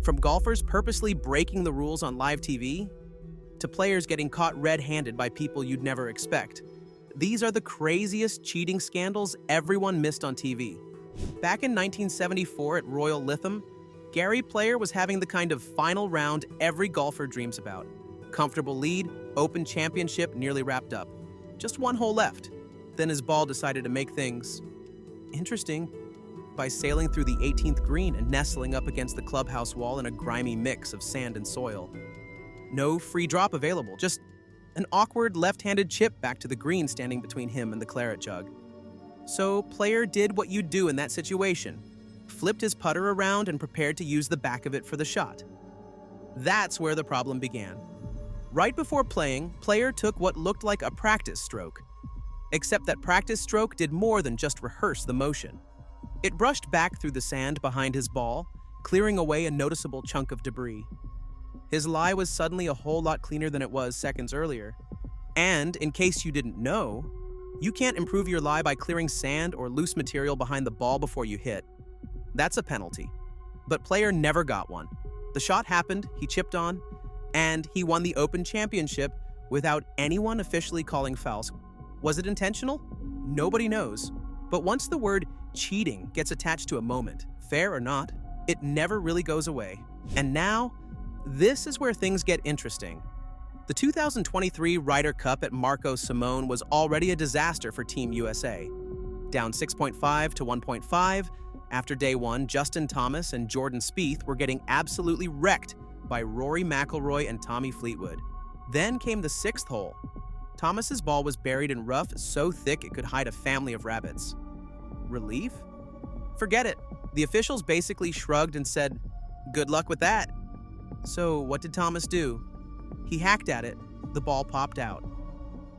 From golfers purposely breaking the rules on live TV, to players getting caught red-handed by people you'd never expect. These are the craziest cheating scandals everyone missed on TV. Back in 1974 at Royal Lytham, Gary Player was having the kind of final round every golfer dreams about. Comfortable lead, Open Championship nearly wrapped up. Just one hole left. Then his ball decided to make things interesting by sailing through the 18th green and nestling up against the clubhouse wall in a grimy mix of sand and soil. No free drop available, just an awkward left-handed chip back to the green standing between him and the claret jug. So Player did what you'd do in that situation, flipped his putter around and prepared to use the back of it for the shot. That's where the problem began. Right before playing, Player took what looked like a practice stroke. Except that practice stroke did more than just rehearse the motion. It brushed back through the sand behind his ball, clearing away a noticeable chunk of debris. His lie was suddenly a whole lot cleaner than it was seconds earlier. And, in case you didn't know, you can't improve your lie by clearing sand or loose material behind the ball before you hit. That's a penalty. But Player never got one. The shot happened, he chipped on, and he won the Open Championship without anyone officially calling fouls. Was it intentional? Nobody knows. But once the word cheating gets attached to a moment, fair or not, it never really goes away. And now, this is where things get interesting. The 2023 Ryder Cup at Marco Simone was already a disaster for Team USA. Down 6.5 to 1.5, after day one, Justin Thomas and Jordan Spieth were getting absolutely wrecked by Rory McIlroy and Tommy Fleetwood. Then came the 6th hole. Thomas's ball was buried in rough so thick it could hide a family of rabbits. Relief? Forget it. The officials basically shrugged and said, "Good luck with that." So what did Thomas do? He hacked at it, the ball popped out.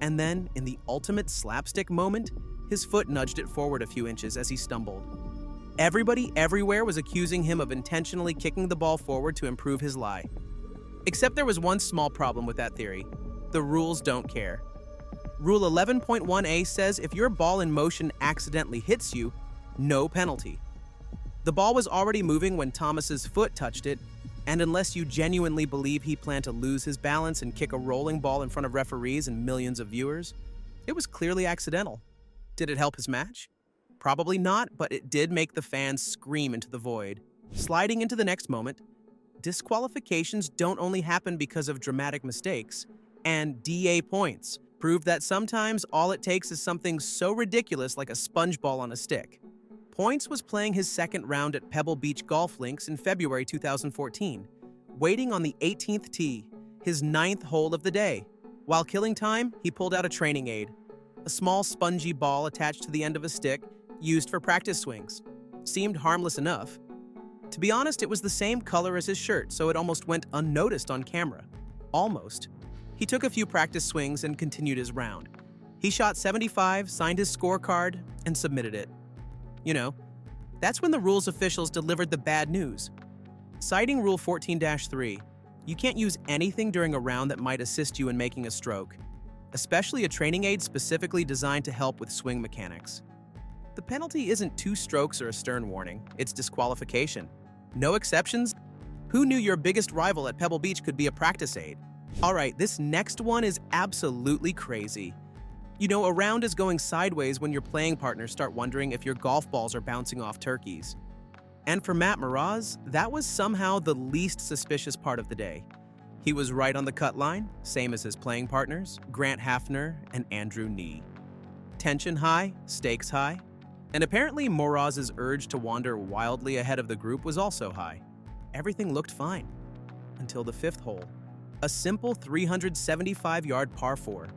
And then, in the ultimate slapstick moment, his foot nudged it forward a few inches as he stumbled. Everybody everywhere was accusing him of intentionally kicking the ball forward to improve his lie. Except there was one small problem with that theory. The rules don't care. Rule 11.1a says if your ball in motion accidentally hits you, no penalty. The ball was already moving when Thomas's foot touched it, and unless you genuinely believe he planned to lose his balance and kick a rolling ball in front of referees and millions of viewers, it was clearly accidental. Did it help his match? Probably not, but it did make the fans scream into the void. Sliding into the next moment, disqualifications don't only happen because of dramatic mistakes, and DA points proved that sometimes all it takes is something so ridiculous like a sponge ball on a stick. Points was playing his second round at Pebble Beach Golf Links in February 2014, waiting on the 18th tee, his 9th hole of the day. While killing time, he pulled out a training aid, a small spongy ball attached to the end of a stick used for practice swings. Seemed harmless enough. To be honest, it was the same color as his shirt, so it almost went unnoticed on camera. Almost. He took a few practice swings and continued his round. He shot 75, signed his scorecard, and submitted it. You know, that's when the rules officials delivered the bad news. Citing Rule 14-3, you can't use anything during a round that might assist you in making a stroke, especially a training aid specifically designed to help with swing mechanics. The penalty isn't 2 strokes or a stern warning, it's disqualification. No exceptions? Who knew your biggest rival at Pebble Beach could be a practice aid? Alright, this next one is absolutely crazy. You know, a round is going sideways when your playing partners start wondering if your golf balls are bouncing off turkeys. And for Matt Mraz, that was somehow the least suspicious part of the day. He was right on the cut line, same as his playing partners, Grant Hafner and Andrew Nee. Tension high, stakes high. And apparently Mraz's urge to wander wildly ahead of the group was also high. Everything looked fine. Until the 5th hole. A simple 375-yard par 4.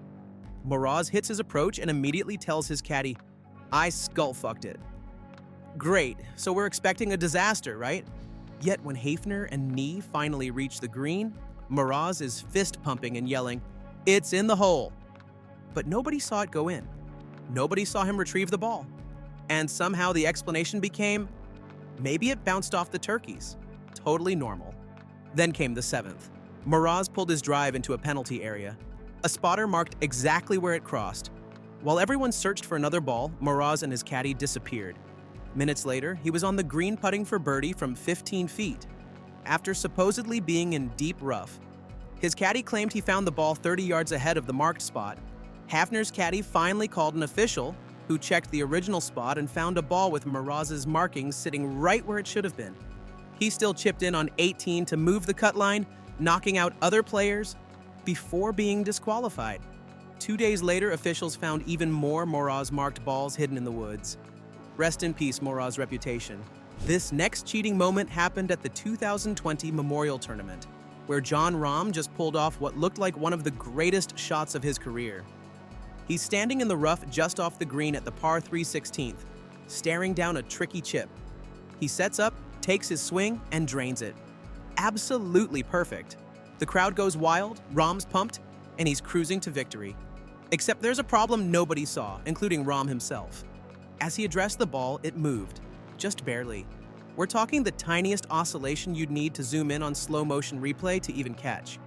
Mraz hits his approach and immediately tells his caddy, "I skull-fucked it." Great, so we're expecting a disaster, right? Yet when Hafner and Nee finally reach the green, Mraz is fist-pumping and yelling, "It's in the hole!" But nobody saw it go in. Nobody saw him retrieve the ball. And somehow the explanation became, maybe it bounced off the turkeys. Totally normal. Then came the 7th. Mraz pulled his drive into a penalty area. A spotter marked exactly where it crossed. While everyone searched for another ball, Mraz and his caddy disappeared. Minutes later, he was on the green putting for birdie from 15 feet. after supposedly being in deep rough. His caddy claimed he found the ball 30 yards ahead of the marked spot. Hafner's caddy finally called an official, who checked the original spot and found a ball with Mraz's markings sitting right where it should have been. He still chipped in on 18 to move the cut line, knocking out other players before being disqualified. 2 days later, officials found even more Mraz-marked balls hidden in the woods. Rest in peace, Mraz's reputation. This next cheating moment happened at the 2020 Memorial Tournament, where Jon Rahm just pulled off what looked like one of the greatest shots of his career. He's standing in the rough just off the green at the par 3 16th, staring down a tricky chip. He sets up, takes his swing, and drains it. Absolutely perfect. The crowd goes wild, Rahm's pumped, and he's cruising to victory. Except there's a problem nobody saw, including Rahm himself. As he addressed the ball, it moved, just barely. We're talking the tiniest oscillation you'd need to zoom in on slow-motion replay to even catch.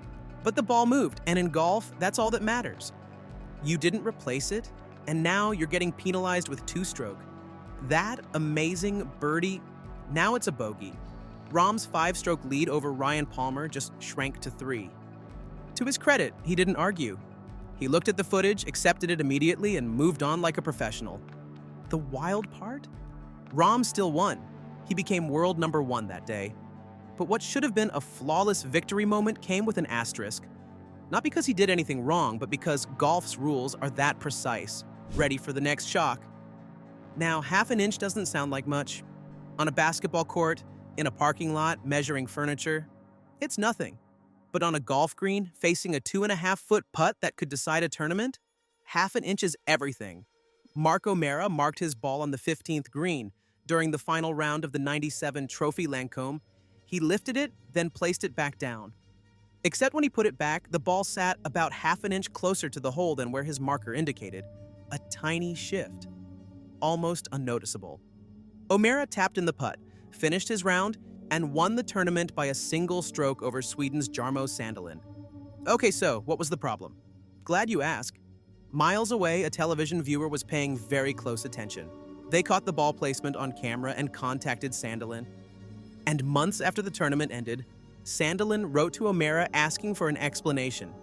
But the ball moved, and in golf, that's all that matters. You didn't replace it, and now you're getting penalized with two-stroke. That amazing birdie, now it's a bogey. Rahm's 5-stroke lead over Ryan Palmer just shrank to 3. To his credit, he didn't argue. He looked at the footage, accepted it immediately, and moved on like a professional. The wild part? Rahm still won. He became world number 1 that day. But what should have been a flawless victory moment came with an asterisk. Not because he did anything wrong, but because golf's rules are that precise. Ready for the next shock. Now, half an inch doesn't sound like much. On a basketball court, in a parking lot, measuring furniture, it's nothing. But on a golf green, facing a 2.5-foot putt that could decide a tournament, half an inch is everything. Mark O'Meara marked his ball on the 15th green. During the final round of the 97 Trophy Lancome, he lifted it, then placed it back down. Except when he put it back, the ball sat about half an inch closer to the hole than where his marker indicated. A tiny shift. Almost unnoticeable. O'Meara tapped in the putt, finished his round, and won the tournament by a single stroke over Sweden's Jarmo Sandelin. Okay, so what was the problem? Glad you ask. Miles away, a television viewer was paying very close attention. They caught the ball placement on camera and contacted Sandelin. And months after the tournament ended, Sandelin wrote to O'Meara asking for an explanation.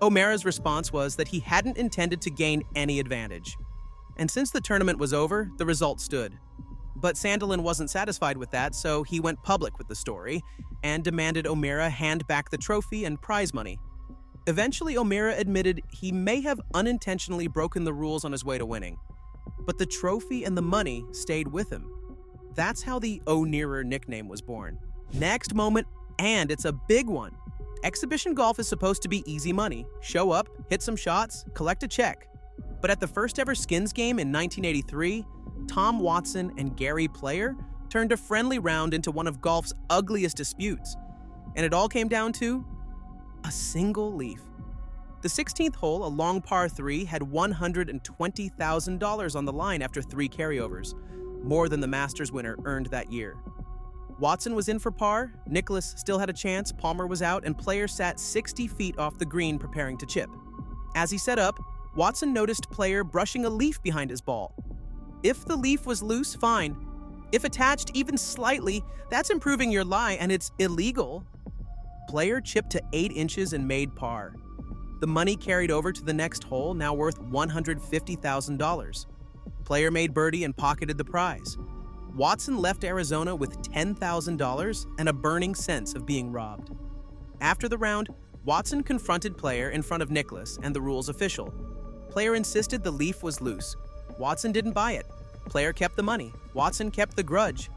O'Meara's response was that he hadn't intended to gain any advantage. And since the tournament was over, the result stood. But Sandelin wasn't satisfied with that, so he went public with the story and demanded O'Meara hand back the trophy and prize money. Eventually, O'Meara admitted he may have unintentionally broken the rules on his way to winning, but the trophy and the money stayed with him. That's how the O'Nearer nickname was born. Next moment, and it's a big one. Exhibition golf is supposed to be easy money. Show up, hit some shots, collect a check. But at the first ever Skins game in 1983, Tom Watson and Gary Player turned a friendly round into one of golf's ugliest disputes. And it all came down to a single leaf. The 16th hole, a long par 3, had $120,000 on the line after 3 carryovers, more than the Masters winner earned that year. Watson was in for par, Nicklaus still had a chance, Palmer was out, and Player sat 60 feet off the green preparing to chip. As he set up, Watson noticed Player brushing a leaf behind his ball. If the leaf was loose, fine. If attached even slightly, that's improving your lie and it's illegal. Player chipped to 8 inches and made par. The money carried over to the next hole, now worth $150,000. Player made birdie and pocketed the prize. Watson left Arizona with $10,000 and a burning sense of being robbed. After the round, Watson confronted Player in front of Nicklaus and the rules official. Player insisted the leaf was loose. Watson didn't buy it. Player kept the money. Watson kept the grudge.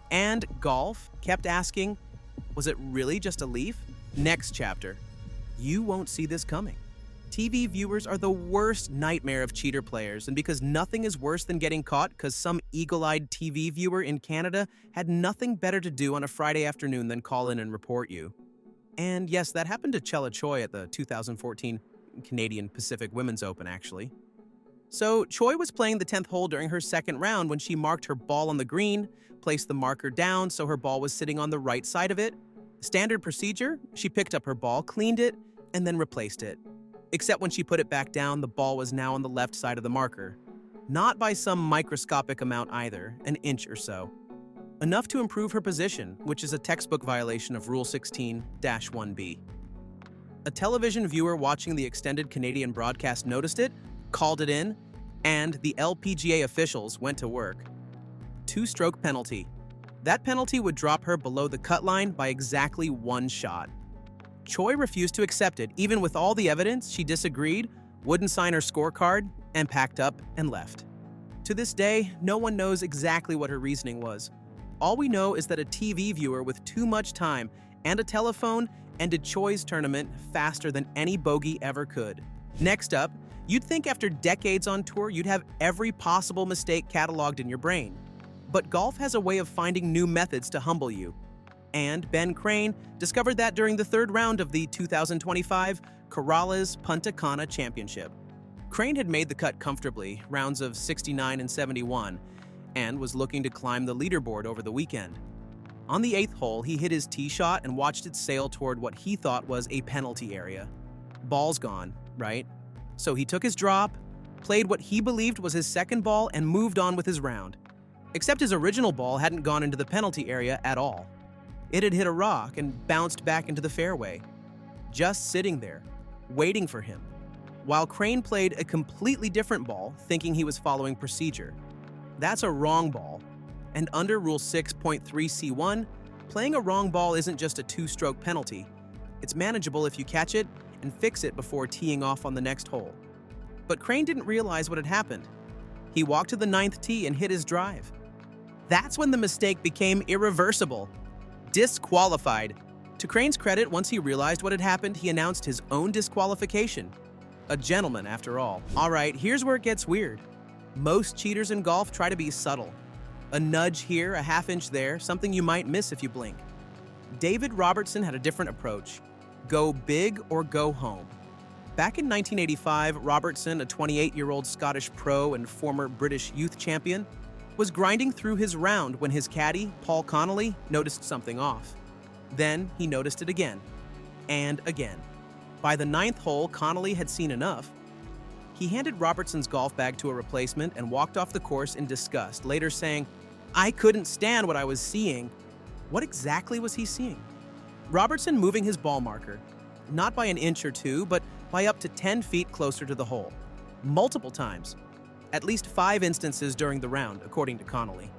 And golf kept asking, was it really just a leaf? Next chapter. You won't see this coming. TV viewers are the worst nightmare of cheater players, and because nothing is worse than getting caught because some eagle-eyed TV viewer in Canada had nothing better to do on a Friday afternoon than call in and report you. And yes, that happened to Chella Choi at the 2014 Canadian Pacific Women's Open, actually. So Choi was playing the 10th hole during her second round when she marked her ball on the green, placed the marker down so her ball was sitting on the right side of it. Standard procedure, she picked up her ball, cleaned it, and then replaced it. Except when she put it back down, the ball was now on the left side of the marker. Not by some microscopic amount either, an inch or so. enough to improve her position, which is a textbook violation of Rule 16-1B. A television viewer watching the extended Canadian broadcast noticed it, called it in, and the LPGA officials went to work. 2-stroke penalty. That penalty would drop her below the cut line by exactly 1 shot. Choi refused to accept it, even with all the evidence. She disagreed, wouldn't sign her scorecard, and packed up and left. To this day, no one knows exactly what her reasoning was. All we know is that a TV viewer with too much time and a telephone ended Choi's tournament faster than any bogey ever could. Next up, you'd think after decades on tour, you'd have every possible mistake cataloged in your brain. But golf has a way of finding new methods to humble you. And Ben Crane discovered that during the 3rd round of the 2025 Corales Punta Cana Championship. Crane had made the cut comfortably, rounds of 69 and 71, and was looking to climb the leaderboard over the weekend. On the 8th hole, he hit his tee shot and watched it sail toward what he thought was a penalty area. Ball's gone, right? So he took his drop, played what he believed was his second ball, and moved on with his round. Except his original ball hadn't gone into the penalty area at all. It had hit a rock and bounced back into the fairway, just sitting there, waiting for him, while Crane played a completely different ball, thinking he was following procedure. That's a wrong ball, and under Rule 6.3c1, playing a wrong ball isn't just a 2-stroke penalty. It's manageable if you catch it and fix it before teeing off on the next hole. But Crane didn't realize what had happened. He walked to the 9th tee and hit his drive. That's when the mistake became irreversible. Disqualified. To Crane's credit, once he realized what had happened, he announced his own disqualification. A gentleman, after all. All right, here's where it gets weird. Most cheaters in golf try to be subtle. A nudge here, a half-inch there, something you might miss if you blink. David Robertson had a different approach. Go big or go home. Back in 1985, Robertson, a 28-year-old Scottish pro and former British youth champion, was grinding through his round when his caddy, Paul Connolly, noticed something off. Then he noticed it again, and again. By the 9th hole, Connolly had seen enough. He handed Robertson's golf bag to a replacement and walked off the course in disgust, later saying, "I couldn't stand what I was seeing." What exactly was he seeing? Robertson moving his ball marker, not by an inch or two, but by up to 10 feet closer to the hole, multiple times. At least 5 instances during the round, according to Connolly.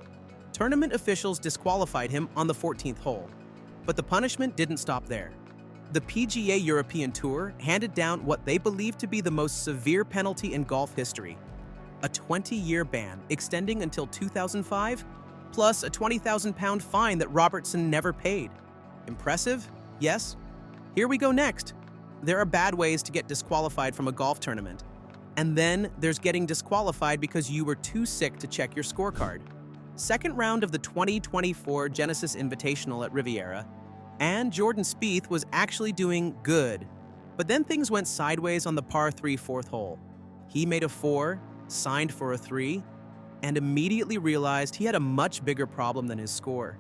Tournament officials disqualified him on the 14th hole, but the punishment didn't stop there. The PGA European Tour handed down what they believed to be the most severe penalty in golf history, a 20-year ban extending until 2005, plus a £20,000 fine that Robertson never paid. Impressive? Yes? Here we go next. There are bad ways to get disqualified from a golf tournament. And then there's getting disqualified because you were too sick to check your scorecard. Second round of the 2024 Genesis Invitational at Riviera, and Jordan Spieth was actually doing good. But then things went sideways on the par 3 4th hole. He made a 4, signed for a 3, and immediately realized he had a much bigger problem than his score.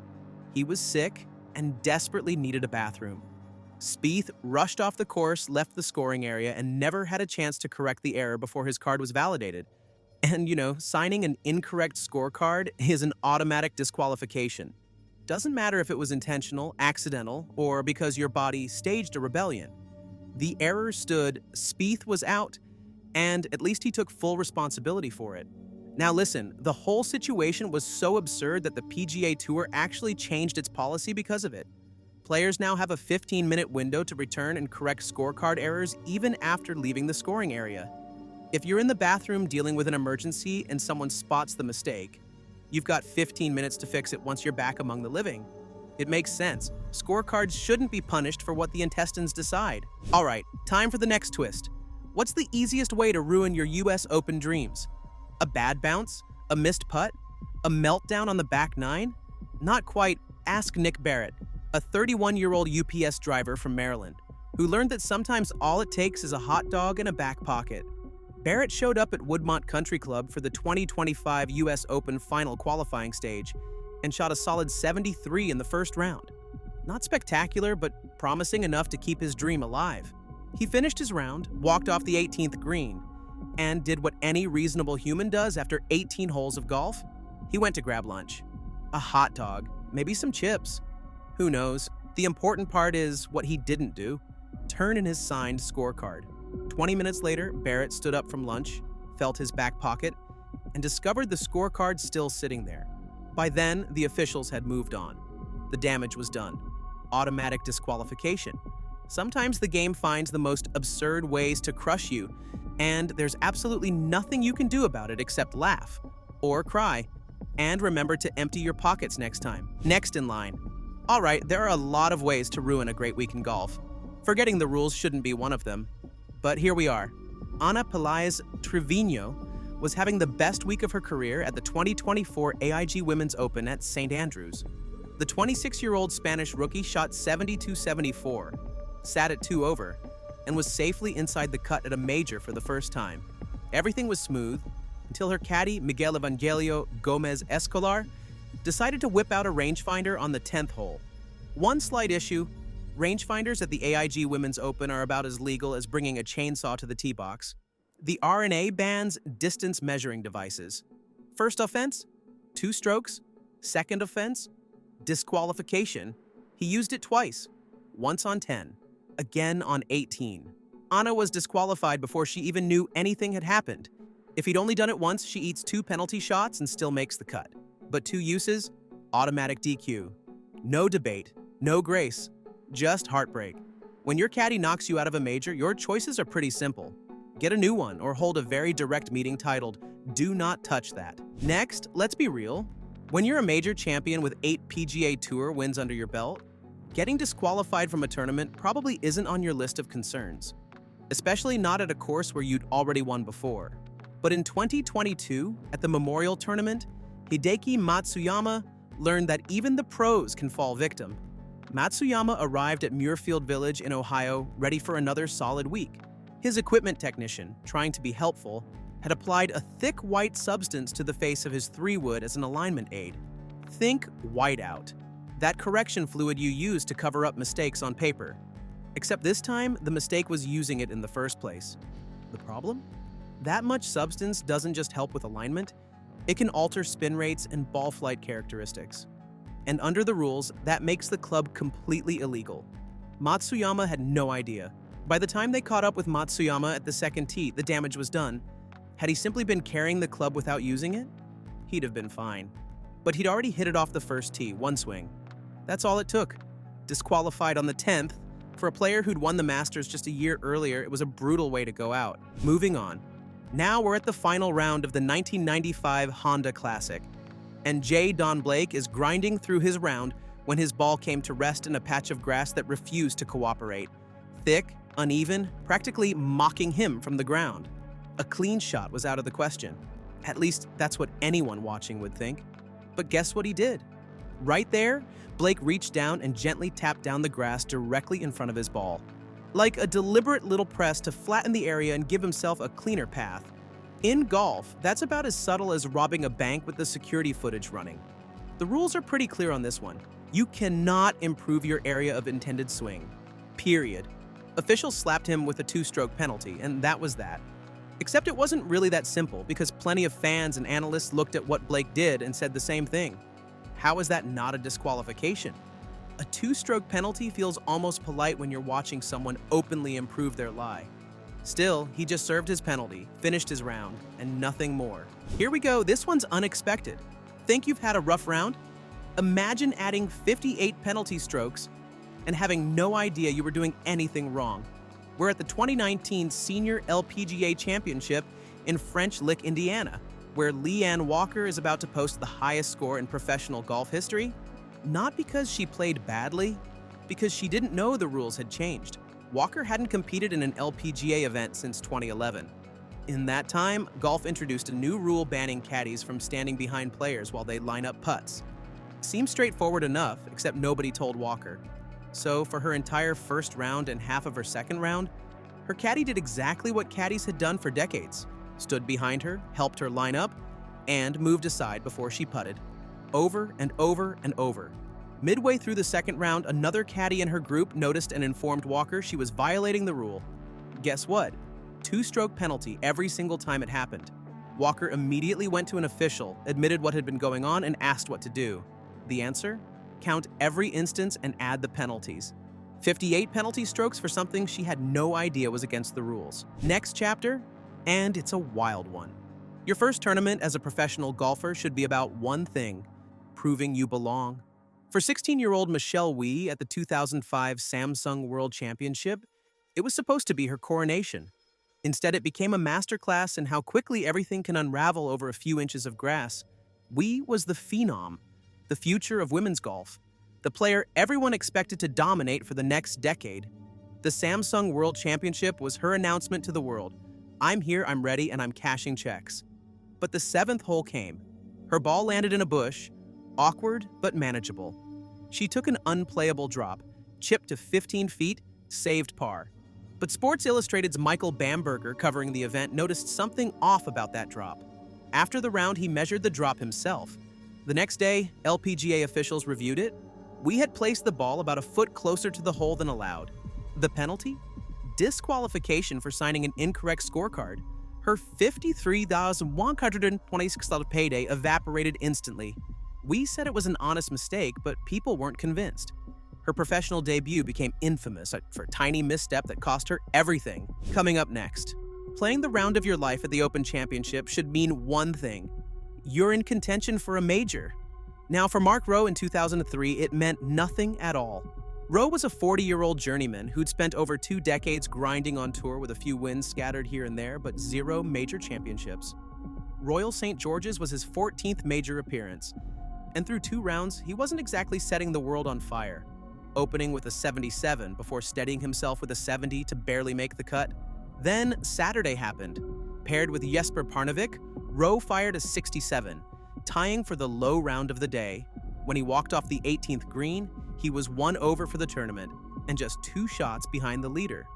He was sick and desperately needed a bathroom. Spieth rushed off the course, left the scoring area, and never had a chance to correct the error before his card was validated. And, signing an incorrect scorecard is an automatic disqualification. Doesn't matter if it was intentional, accidental, or because your body staged a rebellion. The error stood, Spieth was out, and at least he took full responsibility for it. Now listen, the whole situation was so absurd that the PGA Tour actually changed its policy because of it. Players now have a 15-minute window to return and correct scorecard errors even after leaving the scoring area. If you're in the bathroom dealing with an emergency and someone spots the mistake, you've got 15 minutes to fix it once you're back among the living. It makes sense. Scorecards shouldn't be punished for what the intestines decide. All right, time for the next twist. What's the easiest way to ruin your US Open dreams? A bad bounce? A missed putt? A meltdown on the back 9? Not quite. Ask Nick Barrett, a 31-year-old UPS driver from Maryland, who learned that sometimes all it takes is a hot dog and a back pocket. Barrett showed up at Woodmont Country Club for the 2025 US Open final qualifying stage and shot a solid 73 in the first round. Not spectacular, but promising enough to keep his dream alive. He finished his round, walked off the 18th green, and did what any reasonable human does after 18 holes of golf. He went to grab lunch. a hot dog, maybe some chips. Who knows? The important part is what he didn't do. Turn in his signed scorecard. 20 minutes later, Barrett stood up from lunch, felt his back pocket, and discovered the scorecard still sitting there. By then, the officials had moved on. The damage was done. Automatic disqualification. Sometimes the game finds the most absurd ways to crush you, and there's absolutely nothing you can do about it except laugh or cry. And remember to empty your pockets next time. Next in line. All right, there are a lot of ways to ruin a great week in golf. Forgetting the rules shouldn't be one of them. But here we are. Ana Pelaez Trevino was having the best week of her career at the 2024 AIG Women's Open at St. Andrews. The 26-year-old Spanish rookie shot 72-74, sat at 2 over, and was safely inside the cut at a major for the first time. Everything was smooth until her caddy, Miguel Evangelio Gomez Escolar, decided to whip out a rangefinder on the 10th hole. One slight issue: rangefinders at the AIG Women's Open are about as legal as bringing a chainsaw to the tee box. The RNA bans distance measuring devices. First offense, 2 strokes. Second offense, disqualification. He used it twice, once on 10, again on 18. Ana was disqualified before she even knew anything had happened. If he'd only done it once, she eats 2 penalty shots and still makes the cut. But 2 uses, automatic DQ. No debate, no grace, just heartbreak. When your caddy knocks you out of a major, your choices are pretty simple. Get a new one or hold a very direct meeting titled, "Do not touch that." Next, let's be real. When you're a major champion with 8 PGA Tour wins under your belt, getting disqualified from a tournament probably isn't on your list of concerns, especially not at a course where you'd already won before. But in 2022, at the Memorial Tournament, Hideki Matsuyama learned that even the pros can fall victim. Matsuyama arrived at Muirfield Village in Ohio ready for another solid week. His equipment technician, trying to be helpful, had applied a thick white substance to the face of his 3-wood as an alignment aid. Think whiteout, that correction fluid you use to cover up mistakes on paper. Except this time, the mistake was using it in the first place. The problem? That much substance doesn't just help with alignment, it can alter spin rates and ball flight characteristics. And under the rules, that makes the club completely illegal. Matsuyama had no idea. By the time they caught up with Matsuyama at the second tee, the damage was done. Had he simply been carrying the club without using it, he'd have been fine. But he'd already hit it off the first tee, 1 swing. That's all it took. Disqualified on the 10th, for a player who'd won the Masters just a year earlier, it was a brutal way to go out. Moving on. Now we're at the final round of the 1995 Honda Classic, and J. Don Blake is grinding through his round when his ball came to rest in a patch of grass that refused to cooperate. Thick, uneven, practically mocking him from the ground. A clean shot was out of the question. At least that's what anyone watching would think. But guess what he did? Right there, Blake reached down and gently tapped down the grass directly in front of his ball. Like a deliberate little press to flatten the area and give himself a cleaner path. In golf, that's about as subtle as robbing a bank with the security footage running. The rules are pretty clear on this one. You cannot improve your area of intended swing. Period. Officials slapped him with a 2-stroke penalty, and that was that. Except it wasn't really that simple, because plenty of fans and analysts looked at what Blake did and said the same thing. How is that not a disqualification? A 2-stroke penalty feels almost polite when you're watching someone openly improve their lie. Still, he just served his penalty, finished his round, and nothing more. Here we go, this one's unexpected. Think you've had a rough round? Imagine adding 58 penalty strokes and having no idea you were doing anything wrong. We're at the 2019 Senior LPGA Championship in French Lick, Indiana, where Leanne Walker is about to post the highest score in professional golf history. Not because she played badly, because she didn't know the rules had changed. Walker hadn't competed in an LPGA event since 2011. In that time, golf introduced a new rule banning caddies from standing behind players while they line up putts. Seemed straightforward enough, except nobody told Walker. So for her entire first round and half of her second round, her caddy did exactly what caddies had done for decades. Stood behind her, helped her line up, and moved aside before she putted. Over and over and over. Midway through the second round, another caddy in her group noticed and informed Walker she was violating the rule. Guess what? 2-stroke penalty every single time it happened. Walker immediately went to an official, admitted what had been going on, and asked what to do. The answer? Count every instance and add the penalties. 58 penalty strokes for something she had no idea was against the rules. Next chapter, and it's a wild one. Your first tournament as a professional golfer should be about one thing: proving you belong. For 16-year-old Michelle Wie at the 2005 Samsung World Championship, it was supposed to be her coronation. Instead, it became a masterclass in how quickly everything can unravel over a few inches of grass. Wie was the phenom, the future of women's golf, the player everyone expected to dominate for the next decade. The Samsung World Championship was her announcement to the world: I'm here, I'm ready, and I'm cashing checks. But the seventh hole came. Her ball landed in a bush, awkward but manageable. She took an unplayable drop, chipped to 15 feet, saved par. But Sports Illustrated's Michael Bamberger, covering the event, noticed something off about that drop. After the round, he measured the drop himself. The next day, LPGA officials reviewed it. We had placed the ball about a foot closer to the hole than allowed. The penalty? Disqualification for signing an incorrect scorecard. Her $53,126 payday evaporated instantly. We said it was an honest mistake, but people weren't convinced. Her professional debut became infamous for a tiny misstep that cost her everything. Coming up next, playing the round of your life at the Open Championship should mean one thing: you're in contention for a major. Now, for Mark Rowe in 2003, it meant nothing at all. Rowe was a 40-year-old journeyman who'd spent over 2 decades grinding on tour with a few wins scattered here and there, but 0 major championships. Royal St. George's was his 14th major appearance, and through 2 rounds, he wasn't exactly setting the world on fire. Opening with a 77 before steadying himself with a 70 to barely make the cut. Then Saturday happened. Paired with Jesper Parnevik, Rowe fired a 67, tying for the low round of the day. When he walked off the 18th green, he was 1 over for the tournament and just 2 shots behind the leader.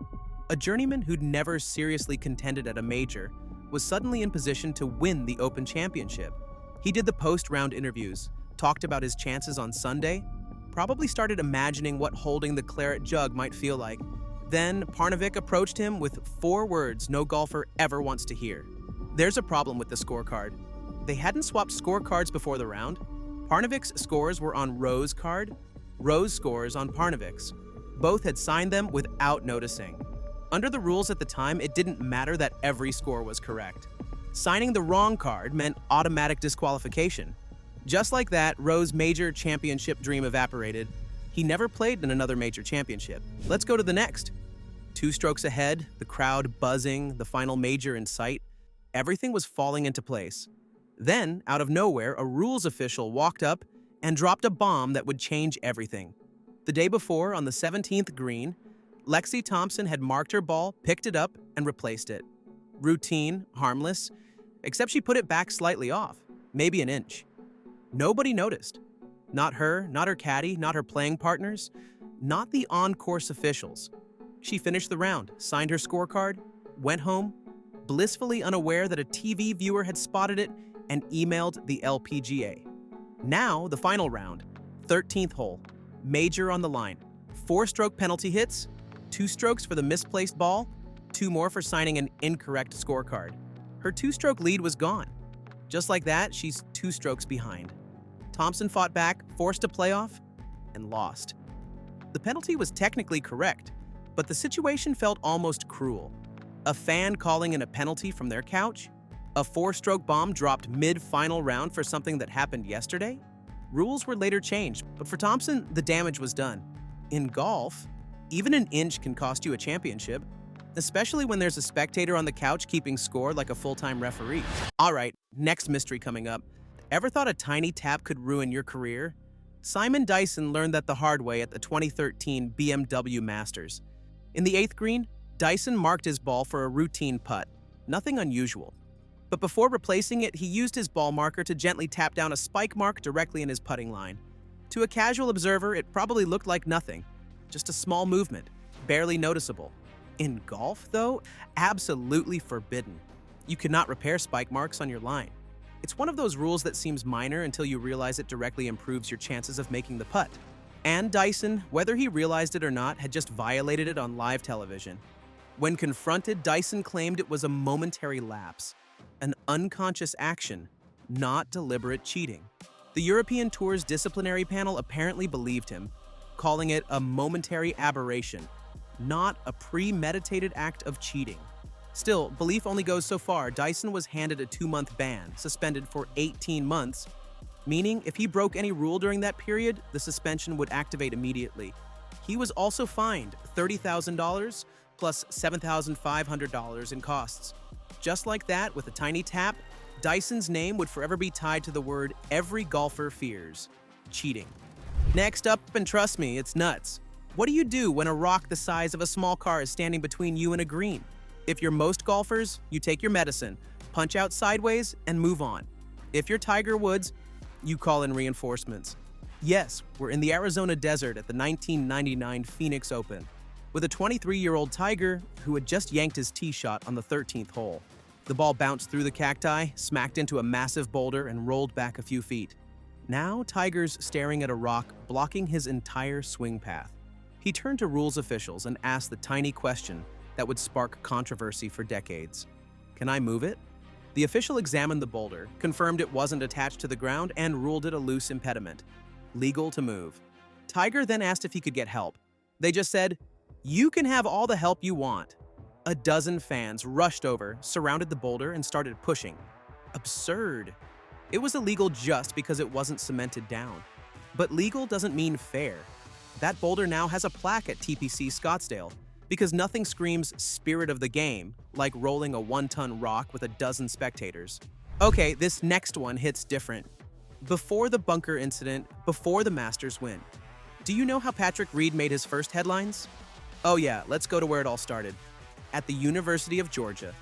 A journeyman who'd never seriously contended at a major was suddenly in position to win the Open Championship. He did the post-round interviews, talked about his chances on Sunday, probably started imagining what holding the claret jug might feel like. Then Parnevik approached him with 4 words no golfer ever wants to hear. There's a problem with the scorecard. They hadn't swapped scorecards before the round. Parnevik's scores were on Rowe's card, Rowe's scores on Parnevik's. Both had signed them without noticing. Under the rules at the time, it didn't matter that every score was correct. Signing the wrong card meant automatic disqualification. Just like that, Rowe's major championship dream evaporated. He never played in another major championship. Let's go to the next. 2 strokes ahead, the crowd buzzing, the final major in sight. Everything was falling into place. Then, out of nowhere, a rules official walked up and dropped a bomb that would change everything. The day before, on the 17th green, Lexi Thompson had marked her ball, picked it up, and replaced it. Routine, harmless, except she put it back slightly off, maybe an inch. Nobody noticed. Not her, not her caddy, not her playing partners, not the on-course officials. She finished the round, signed her scorecard, went home, blissfully unaware that a TV viewer had spotted it and emailed the LPGA. Now, the final round, 13th hole, major on the line. 4-stroke penalty hits, 2 strokes for the misplaced ball, 2 more for signing an incorrect scorecard. Her 2-stroke lead was gone. Just like that, she's 2 strokes behind. Thompson fought back, forced a playoff, and lost. The penalty was technically correct, but the situation felt almost cruel. A fan calling in a penalty from their couch? A 4-stroke bomb dropped mid-final round for something that happened yesterday? Rules were later changed, but for Thompson, the damage was done. In golf, even an inch can cost you a championship, especially when there's a spectator on the couch keeping score like a full-time referee. All right, next mystery coming up. Ever thought a tiny tap could ruin your career? Simon Dyson learned that the hard way at the 2013 BMW Masters. In the 8th green, Dyson marked his ball for a routine putt. Nothing unusual. But before replacing it, he used his ball marker to gently tap down a spike mark directly in his putting line. To a casual observer, it probably looked like nothing. Just a small movement, barely noticeable. In golf, though, absolutely forbidden. You cannot repair spike marks on your line. It's one of those rules that seems minor until you realize it directly improves your chances of making the putt. And Dyson, whether he realized it or not, had just violated it on live television. When confronted, Dyson claimed it was a momentary lapse, an unconscious action, not deliberate cheating. The European Tour's disciplinary panel apparently believed him, calling it a momentary aberration, not a premeditated act of cheating. Still, belief only goes so far. Dyson was handed a 2-month ban, suspended for 18 months, meaning if he broke any rule during that period, the suspension would activate immediately. He was also fined $30,000 plus $7,500 in costs. Just like that, with a tiny tap, Dyson's name would forever be tied to the word every golfer fears: cheating. Next up, and trust me, it's nuts. What do you do when a rock the size of a small car is standing between you and a green? If you're most golfers, you take your medicine, punch out sideways, and move on. If you're Tiger Woods, you call in reinforcements. Yes, we're in the Arizona desert at the 1999 Phoenix Open, with a 23-year-old Tiger who had just yanked his tee shot on the 13th hole. The ball bounced through the cacti, smacked into a massive boulder, and rolled back a few feet. Now Tiger's staring at a rock, blocking his entire swing path. He turned to rules officials and asked the tiny question that would spark controversy for decades. "Can I move it?" The official examined the boulder, confirmed it wasn't attached to the ground, and ruled it a loose impediment, legal to move. Tiger then asked if he could get help. They just said, "You can have all the help you want." A dozen fans rushed over, surrounded the boulder, and started pushing. Absurd. It was illegal just because it wasn't cemented down. But legal doesn't mean fair. That boulder now has a plaque at TPC Scottsdale, because nothing screams spirit of the game like rolling a 1-ton rock with a dozen spectators. Okay, this next one hits different. Before the bunker incident, before the Masters win. Do you know how Patrick Reed made his first headlines? Oh yeah, let's go to where it all started. At the University of Georgia.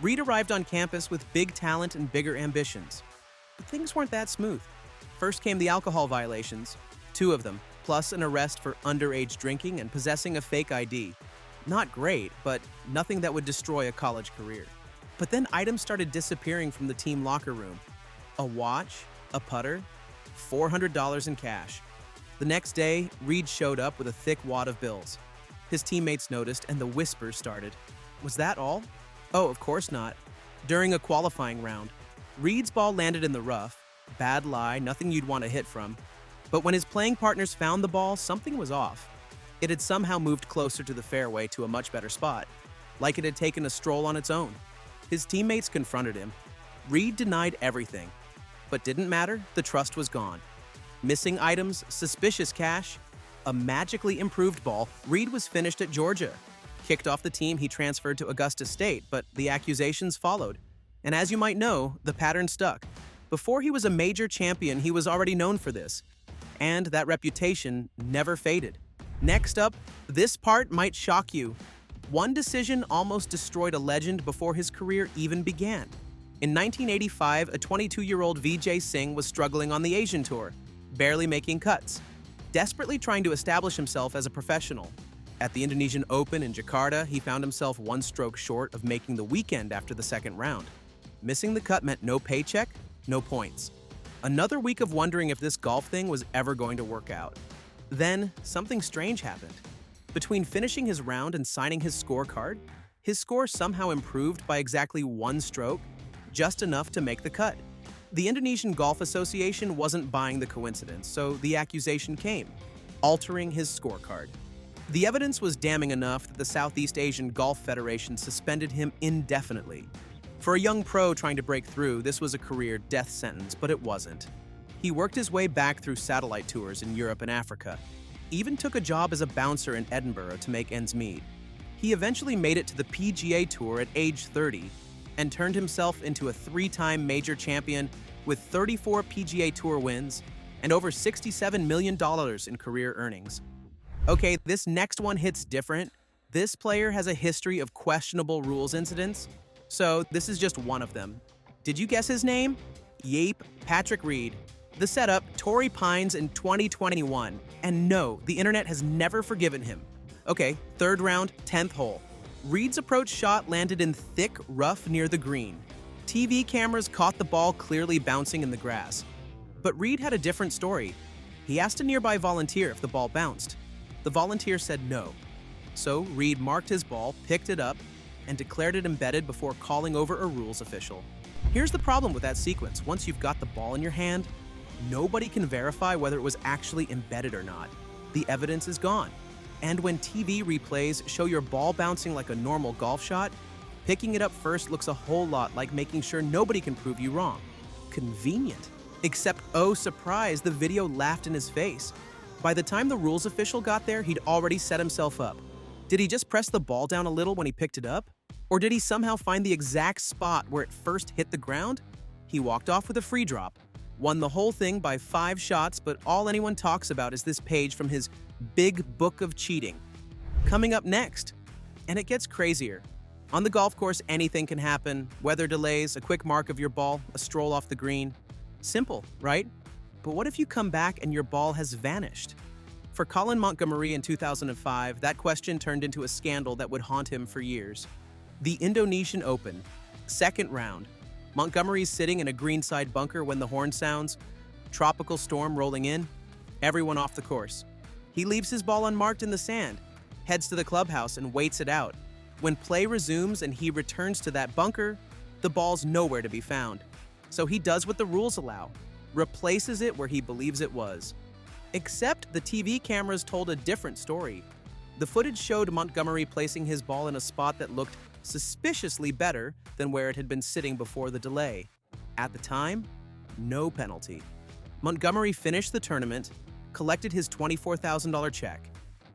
Reed arrived on campus with big talent and bigger ambitions. But things weren't that smooth. First came the alcohol violations, 2 of them, plus an arrest for underage drinking and possessing a fake ID. Not great, but nothing that would destroy a college career. But then items started disappearing from the team locker room. A watch, a putter, $400 in cash. The next day, Reed showed up with a thick wad of bills. His teammates noticed and the whispers started. Was that all? Oh, of course not. During a qualifying round, Reed's ball landed in the rough. Bad lie, nothing you'd want to hit from. But when his playing partners found the ball, something was off. It had somehow moved closer to the fairway to a much better spot, like it had taken a stroll on its own. His teammates confronted him. Reed denied everything. But didn't matter, the trust was gone. Missing items, suspicious cash, a magically improved ball. Reed was finished at Georgia. Kicked off the team, he transferred to Augusta State, but the accusations followed. And as you might know, the pattern stuck. Before he was a major champion, he was already known for this. And that reputation never faded. Next up, this part might shock you. One decision almost destroyed a legend before his career even began. In 1985, a 22-year-old Vijay Singh was struggling on the Asian Tour, barely making cuts, desperately trying to establish himself as a professional. At the Indonesian Open in Jakarta, he found himself 1 stroke short of making the weekend after the second round. Missing the cut meant no paycheck, no points. Another week of wondering if this golf thing was ever going to work out. Then, something strange happened. Between finishing his round and signing his scorecard, his score somehow improved by exactly 1 stroke, just enough to make the cut. The Indonesian Golf Association wasn't buying the coincidence, so the accusation came, altering his scorecard. The evidence was damning enough that the Southeast Asian Golf Federation suspended him indefinitely. For a young pro trying to break through, this was a career death sentence, but it wasn't. He worked his way back through satellite tours in Europe and Africa, even took a job as a bouncer in Edinburgh to make ends meet. He eventually made it to the PGA Tour at age 30 and turned himself into a 3-time major champion with 34 PGA Tour wins and over $67 million in career earnings. Okay, this next one hits different. This player has a history of questionable rules incidents, so this is just one of them. Did you guess his name? Yeep, Patrick Reed. The setup, Torrey Pines in 2021. And no, the internet has never forgiven him. Okay, 3rd round, 10th hole. Reed's approach shot landed in thick rough near the green. TV cameras caught the ball clearly bouncing in the grass. But Reed had a different story. He asked a nearby volunteer if the ball bounced. The volunteer said no. So Reed marked his ball, picked it up, and declared it embedded before calling over a rules official. Here's the problem with that sequence. Once you've got the ball in your hand, Nobody can verify whether it was actually embedded or not. The evidence is gone. And when TV replays show your ball bouncing like a normal golf shot, picking it up first looks a whole lot like making sure nobody can prove you wrong. Convenient. Except, oh surprise, the video laughed in his face. By the time the rules official got there, he'd already set himself up. Did he just press the ball down a little when he picked it up? Or did he somehow find the exact spot where it first hit the ground? He walked off with a free drop, won the whole thing by 5 shots, but all anyone talks about is this page from his big book of cheating. Coming up next, and it gets crazier. On the golf course, anything can happen. Weather delays, a quick mark of your ball, a stroll off the green. Simple, right? But what if you come back and your ball has vanished? For Colin Montgomery in 2005, that question turned into a scandal that would haunt him for years. The Indonesian Open, second round. Montgomery's sitting in a greenside bunker when the horn sounds. Tropical storm rolling in. Everyone off the course. He leaves his ball unmarked in the sand, heads to the clubhouse and waits it out. When play resumes and he returns to that bunker, the ball's nowhere to be found. So he does what the rules allow, replaces it where he believes it was. Except the TV cameras told a different story. The footage showed Montgomery placing his ball in a spot that looked suspiciously better than where it had been sitting before the delay. At the time, no penalty. Montgomery finished the tournament, collected his $24,000 check,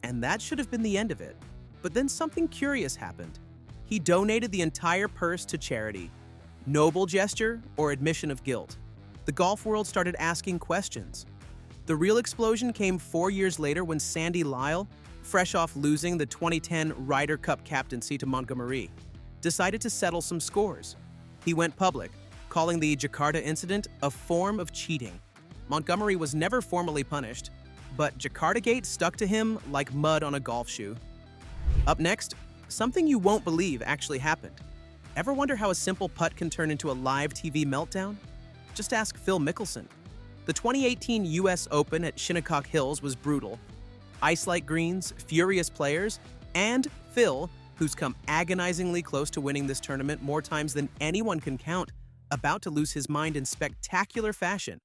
and that should have been the end of it. But then something curious happened. He donated the entire purse to charity. Noble gesture or admission of guilt? The golf world started asking questions. The real explosion came 4 years later when Sandy Lyle, fresh off losing the 2010 Ryder Cup captaincy to Montgomery, decided to settle some scores. He went public, calling the Jakarta incident a form of cheating. Montgomery was never formally punished, but Jakartagate stuck to him like mud on a golf shoe. Up next, something you won't believe actually happened. Ever wonder how a simple putt can turn into a live TV meltdown? Just ask Phil Mickelson. The 2018 US Open at Shinnecock Hills was brutal. Ice-like greens, furious players, and Phil, who's come agonizingly close to winning this tournament more times than anyone can count, about to lose his mind in spectacular fashion.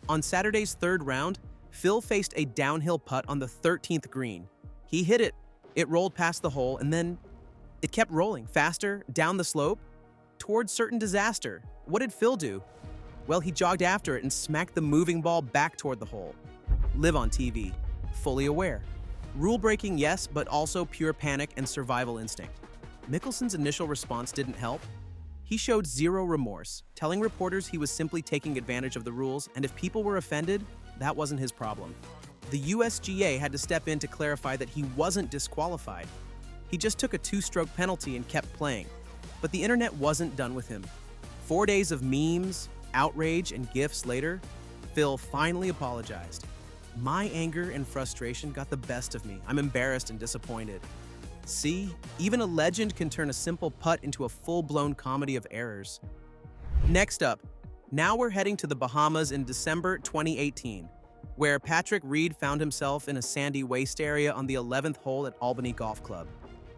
On Saturday's third round, Phil faced a downhill putt on the 13th green. He hit it. It rolled past the hole, and then it kept rolling faster down the slope towards certain disaster. What did Phil do? Well, he jogged after it and smacked the moving ball back toward the hole. Live on TV, fully aware. Rule-breaking, yes, but also pure panic and survival instinct. Mickelson's initial response didn't help. He showed zero remorse, telling reporters he was simply taking advantage of the rules, and if people were offended, that wasn't his problem. The USGA had to step in to clarify that he wasn't disqualified. He just took a 2-stroke penalty and kept playing. But the internet wasn't done with him. 4 days of memes, outrage, and GIFs later, Phil finally apologized. My anger and frustration got the best of me. I'm embarrassed and disappointed. See, even a legend can turn a simple putt into a full-blown comedy of errors. Next up, now we're heading to the Bahamas in December 2018, where Patrick Reed found himself in a sandy waste area on the 11th hole at Albany Golf Club.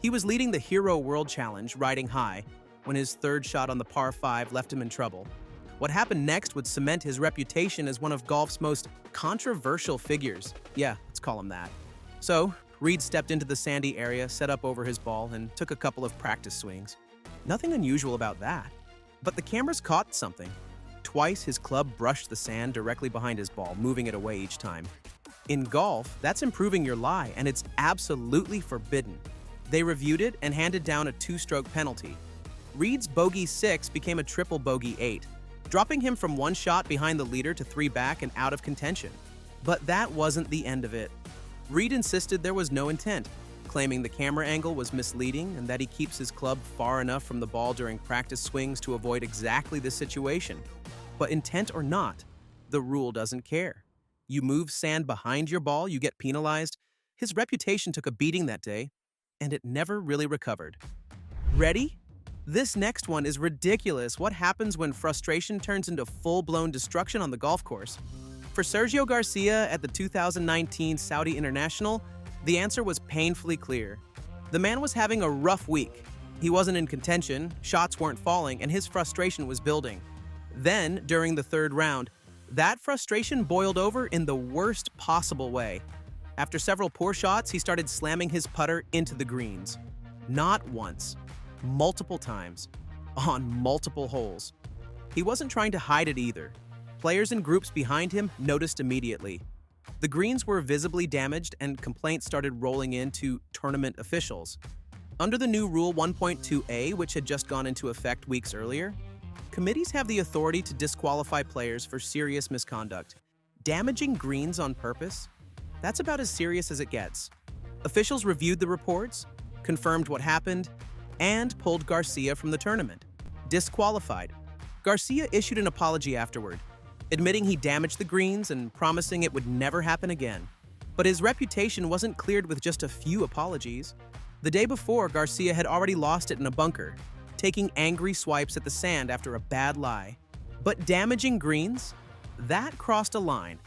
He was leading the Hero World Challenge, riding high, when his third shot on the par 5 left him in trouble. What happened next would cement his reputation as one of golf's most controversial figures. Yeah, let's call him that. So, Reed stepped into the sandy area, set up over his ball, and took a couple of practice swings. Nothing unusual about that. But the cameras caught something. Twice, his club brushed the sand directly behind his ball, moving it away each time. In golf, that's improving your lie, and it's absolutely forbidden. They reviewed it and handed down a 2-stroke penalty. Reed's bogey 6 became a triple bogey 8, dropping him from 1 shot behind the leader to 3 back and out of contention. But that wasn't the end of it. Reed insisted there was no intent, claiming the camera angle was misleading and that he keeps his club far enough from the ball during practice swings to avoid exactly this situation. But intent or not, the rule doesn't care. You move sand behind your ball, you get penalized. His reputation took a beating that day, and it never really recovered. Ready? This next one is ridiculous. What happens when frustration turns into full-blown destruction on the golf course? For Sergio Garcia at the 2019 Saudi International, the answer was painfully clear. The man was having a rough week. He wasn't in contention, shots weren't falling, and his frustration was building. Then, during the third round, That frustration boiled over in the worst possible way. After several poor shots, he started slamming his putter into the greens. Not once, multiple times, on multiple holes. He wasn't trying to hide it either. Players and groups behind him noticed immediately. The greens were visibly damaged and complaints started rolling in to tournament officials. Under the new Rule 1.2a, which had just gone into effect weeks earlier, committees have the authority to disqualify players for serious misconduct. Damaging greens on purpose? That's about as serious as it gets. Officials reviewed the reports, confirmed what happened, and pulled Garcia from the tournament. Disqualified. Garcia issued an apology afterward, admitting he damaged the greens and promising it would never happen again. But his reputation wasn't cleared with just a few apologies. The day before, Garcia had already lost it in a bunker, taking angry swipes at the sand after a bad lie. But damaging greens? That crossed a line.